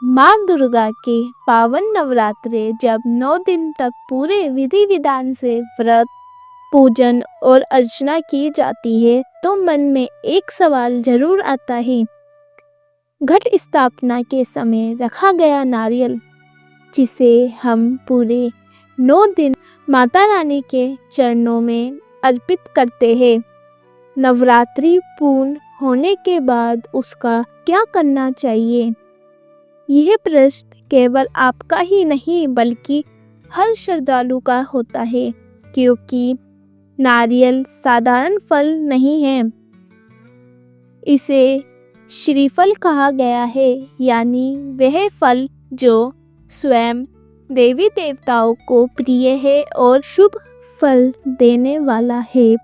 माँ दुर्गा के पावन नवरात्रे जब 9 दिन तक पूरे विधि विधान से व्रत, पूजन और अर्चना की जाती है तो मन में एक सवाल जरूर आता है। घट स्थापना के समय रखा गया नारियल, जिसे हम पूरे 9 दिन माता रानी के चरणों में अर्पित करते हैं, नवरात्रि पूर्ण होने के बाद उसका क्या करना चाहिए? यह प्रश्न केवल आपका ही नहीं बल्कि हर श्रद्धालु का होता है, क्योंकि नारियल साधारण फल नहीं है। इसे श्रीफल कहा गया है, यानी वह फल जो स्वयं देवी देवताओं को प्रिय है और शुभ फल देने वाला है।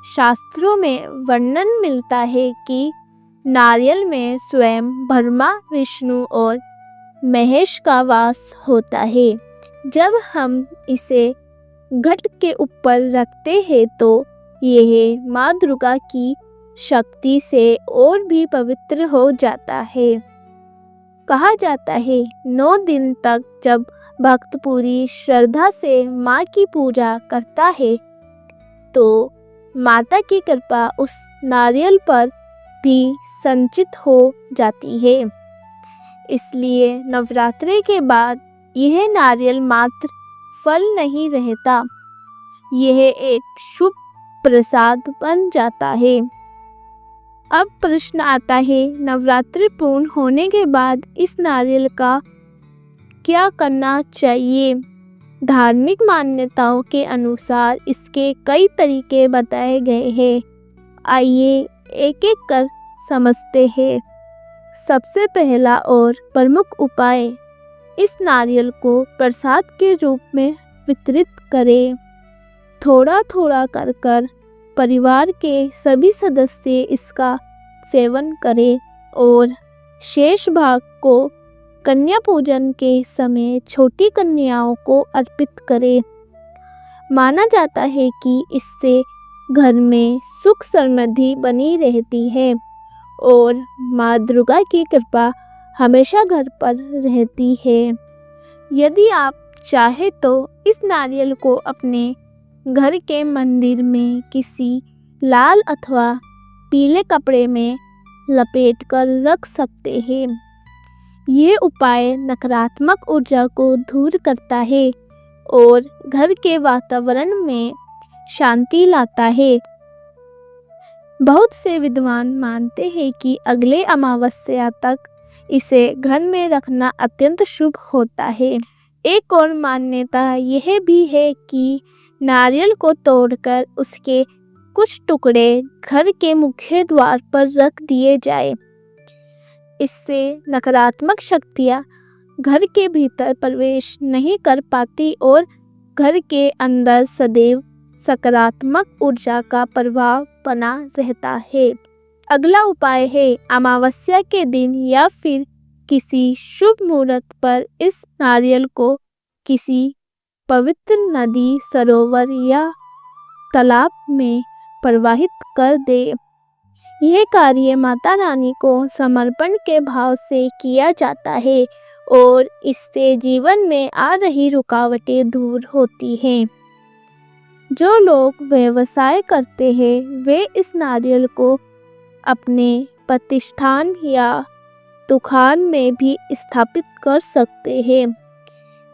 शास्त्रों में वर्णन मिलता है कि नारियल में स्वयं ब्रह्मा, विष्णु और महेश का वास होता है। जब हम इसे घट के ऊपर रखते हैं तो यह माँ दुर्गा की शक्ति से और भी पवित्र हो जाता है। कहा जाता है 9 दिन तक जब भक्त पूरी श्रद्धा से माँ की पूजा करता है तो माता की कृपा उस नारियल पर भी संचित हो जाती है। इसलिए नवरात्रि के बाद यह नारियल मात्र फल नहीं रहता, यह एक शुभ प्रसाद बन जाता है। अब प्रश्न आता है, नवरात्रि पूर्ण होने के बाद इस नारियल का क्या करना चाहिए? धार्मिक मान्यताओं के अनुसार इसके कई तरीके बताए गए हैं। आइए एक एक कर समझते हैं। सबसे पहला और प्रमुख उपाय, इस नारियल को प्रसाद के रूप में वितरित करें। थोड़ा थोड़ा कर परिवार के सभी सदस्य इसका सेवन करें और शेष भाग को कन्या पूजन के समय छोटी कन्याओं को अर्पित करें। माना जाता है कि इससे घर में सुख समृद्धि बनी रहती है और माँ दुर्गा की कृपा हमेशा घर पर रहती है। यदि आप चाहे तो इस नारियल को अपने घर के मंदिर में किसी लाल अथवा पीले कपड़े में लपेटकर रख सकते हैं। ये उपाय नकारात्मक ऊर्जा को दूर करता है और घर के वातावरण में शांति लाता है। बहुत से विद्वान मानते हैं कि अगले अमावस्या तक इसे घर में रखना अत्यंत शुभ होता है। एक और मान्यता यह भी है कि नारियल को तोड़कर उसके कुछ टुकड़े घर के मुख्य द्वार पर रख दिए जाए। इससे नकारात्मक शक्तियाँ घर के भीतर प्रवेश नहीं कर पाती और घर के अंदर सदैव सकारात्मक ऊर्जा का प्रभाव बना रहता है। अगला उपाय है, अमावस्या के दिन या फिर किसी शुभ मुहूर्त पर इस नारियल को किसी पवित्र नदी, सरोवर या तालाब में प्रवाहित कर दे। यह कार्य माता रानी को समर्पण के भाव से किया जाता है और इससे जीवन में आ रही रुकावटें दूर होती हैं। जो लोग व्यवसाय करते हैं वे इस नारियल को अपने प्रतिष्ठान या दुकान में भी स्थापित कर सकते हैं।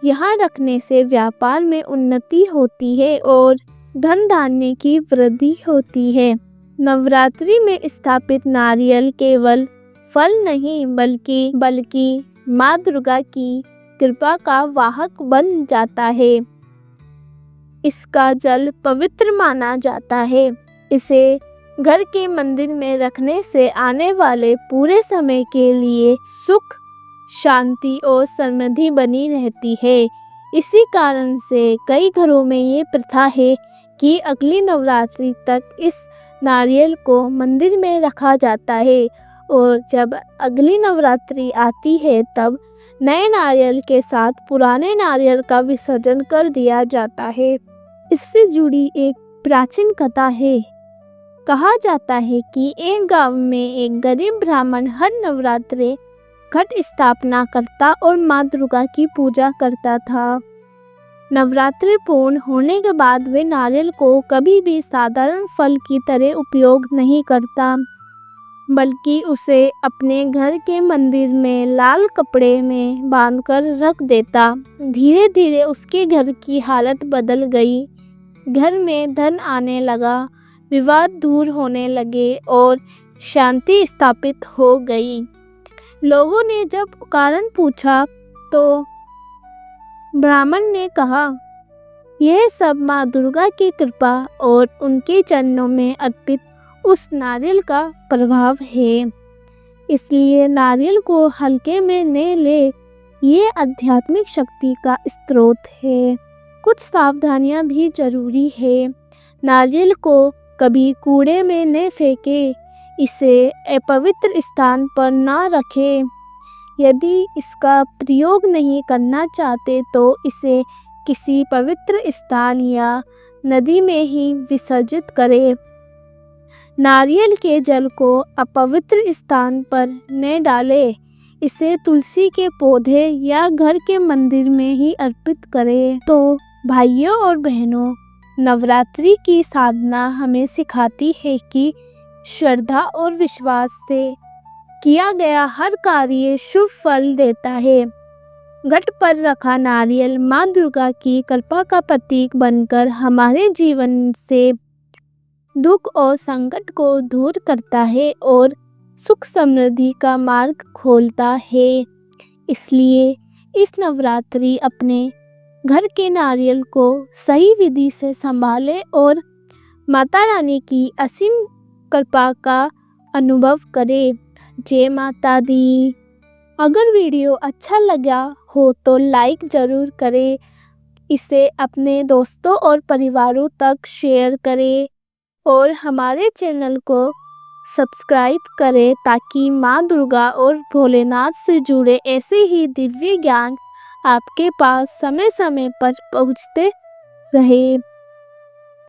यहाँ रखने से व्यापार में उन्नति होती है और धन धान्य की वृद्धि होती है। नवरात्रि में स्थापित नारियल केवल फल नहीं बल्कि माँ दुर्गा की कृपा का वाहक बन जाता है। इसका जल पवित्र माना जाता है। इसे घर के मंदिर में रखने से आने वाले पूरे समय के लिए सुख, शांति और समृद्धि बनी रहती है। इसी कारण से कई घरों में ये प्रथा है कि अगली नवरात्रि तक इस नारियल को मंदिर में रखा जाता है और जब अगली नवरात्रि आती है तब नए नारियल के साथ पुराने नारियल का विसर्जन कर दिया जाता है। इससे जुड़ी एक प्राचीन कथा है। कहा जाता है कि एक गांव में एक गरीब ब्राह्मण हर नवरात्रि घट स्थापना करता और माँ दुर्गा की पूजा करता था। नवरात्रि पूर्ण होने के बाद वे नारियल को कभी भी साधारण फल की तरह उपयोग नहीं करता, बल्कि उसे अपने घर के मंदिर में लाल कपड़े में बांधकर रख देता। धीरे धीरे उसके घर की हालत बदल गई। घर में धन आने लगा, विवाद दूर होने लगे और शांति स्थापित हो गई। लोगों ने जब कारण पूछा तो ब्राह्मण ने कहा, यह सब माँ दुर्गा की कृपा और उनके चरणों में अर्पित उस नारियल का प्रभाव है। इसलिए नारियल को हल्के में न ले, ये आध्यात्मिक शक्ति का स्रोत है। कुछ सावधानियां भी जरूरी है। नारियल को कभी कूड़े में न फेंके, इसे अपवित्र स्थान पर न रखें। यदि इसका प्रयोग नहीं करना चाहते तो इसे किसी पवित्र स्थान या नदी में ही विसर्जित करें। नारियल के जल को अपवित्र स्थान पर न डालें, इसे तुलसी के पौधे या घर के मंदिर में ही अर्पित करें। तो भाइयों और बहनों, नवरात्रि की साधना हमें सिखाती है कि श्रद्धा और विश्वास से किया गया हर कार्य शुभ फल देता है। घट पर रखा नारियल माँ दुर्गा की कृपा का प्रतीक बनकर हमारे जीवन से दुख और संकट को दूर करता है और सुख समृद्धि का मार्ग खोलता है। इसलिए इस नवरात्रि अपने घर के नारियल को सही विधि से संभालें और माता रानी की असीम कृपा का अनुभव करें। जय माता दी। अगर वीडियो अच्छा लगा हो तो लाइक ज़रूर करें, इसे अपने दोस्तों और परिवारों तक शेयर करें और हमारे चैनल को सब्सक्राइब करें ताकि माँ दुर्गा और भोलेनाथ से जुड़े ऐसे ही दिव्य ज्ञान आपके पास समय समय पर पहुँचते रहे।